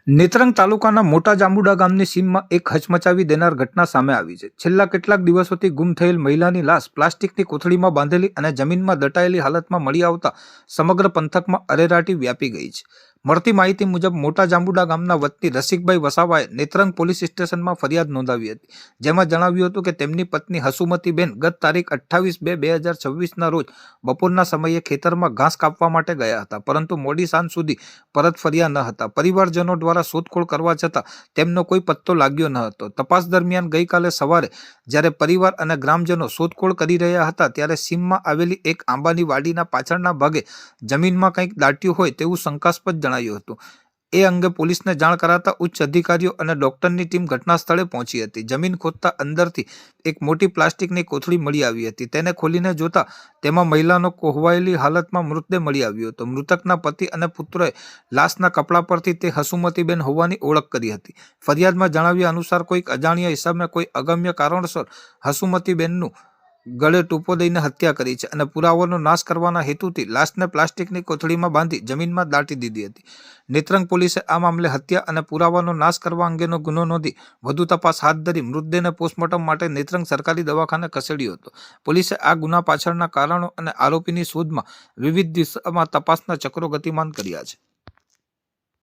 નેત્રંગ તાલુકાના મોટા જાંબુડા ગામની સીમમાં એક હચમચાવી દેનાર ઘટના સામે આવી છે. છેલ્લા કેટલાક દિવસોથી ગુમ થયેલ મહિલાની લાશ પ્લાસ્ટિકની કોથળીમાં બાંધેલી અને જમીનમાં દટાયેલી હાલતમાં મળી આવતા સમગ્ર પંથકમાં અરેરાટી વ્યાપી ગઈ છે. મળતી માહિતી મુજબ મોટા જાંબુડા ગામના વતની રસિકભાઈ વસાવાએ નેત્રંગ પોલીસ સ્ટેશનમાં ફરિયાદ નોંધાવી હતી, જેમાં જણાવ્યું હતું કે તેમની પત્ની હસુમતીબેન ગત તારીખ 28/2/2026ના રોજ બપોરના સમયે ખેતરમાં ઘાસ કાપવા માટે ગયા હતા, પરંતુ મોડી સાંજ સુધી પરત ફર્યા ન હતા. પરિવારજનો દ્વારા શોધખોળ કરવા છતાં તેમનો કોઈ પત્તો લાગ્યો ન હતો. તપાસ દરમિયાન ગઈકાલે સવારે જ્યારે પરિવાર અને ગ્રામજનો શોધખોળ કરી રહ્યા હતા, ત્યારે સીમમાં આવેલી એક આંબાની વાડીના પાછળના ભાગે જમીનમાં કંઈક દાટ્યું હોય તેવું શંકાસ્પદ જણાયું હતું. એ અંગે પોલીસને જાણ કરાતા ઉચ્ચ અધિકારીઓ અને ડોક્ટરની ટીમ ઘટના સ્થળે પહોંચી હતી. જમીન ખોદતા અંદરથી એક મોટી પ્લાસ્ટિકની કોથળી મળી આવી હતી. તેને ખોલીને જોતા તેમાં મહિલાનો કોહવાયેલી હાલતમાં મૃતદેહ મળી આવ્યો હતો. મૃતકના પતિ અને પુત્રએ લાશના કપડા પરથી તે હસુમતીબેન હોવાની ઓળખ કરી હતી. ફરિયાદમાં જણાવ્યા અનુસાર કોઈક અજાણ્યા ઇસમે કોઈ અગમ્ય કારણસર હસુમતીબેનનું ગળે ટૂંપો દઈને હત્યા કરી છે અને પુરાવાનો નાશ કરવાના હેતુથી લાશને પ્લાસ્ટિકની કોથળીમાં બાંધી જમીનમાં દાટી દીધી હતી. નેત્રંગ પોલીસે આ મામલે હત્યા અને પુરાવાનો નાશ કરવા અંગેનો ગુનો નોંધી વધુ તપાસ હાથ ધરી મૃતદેહને પોસ્ટમોર્ટમ માટે નેત્રંગ સરકારી દવાખાને ખસેડ્યો હતો. પોલીસે આ ગુના પાછળના કારણો અને આરોપીની શોધમાં વિવિધ દિશામાં તપાસના ચક્રો ગતિમાન કર્યા છે.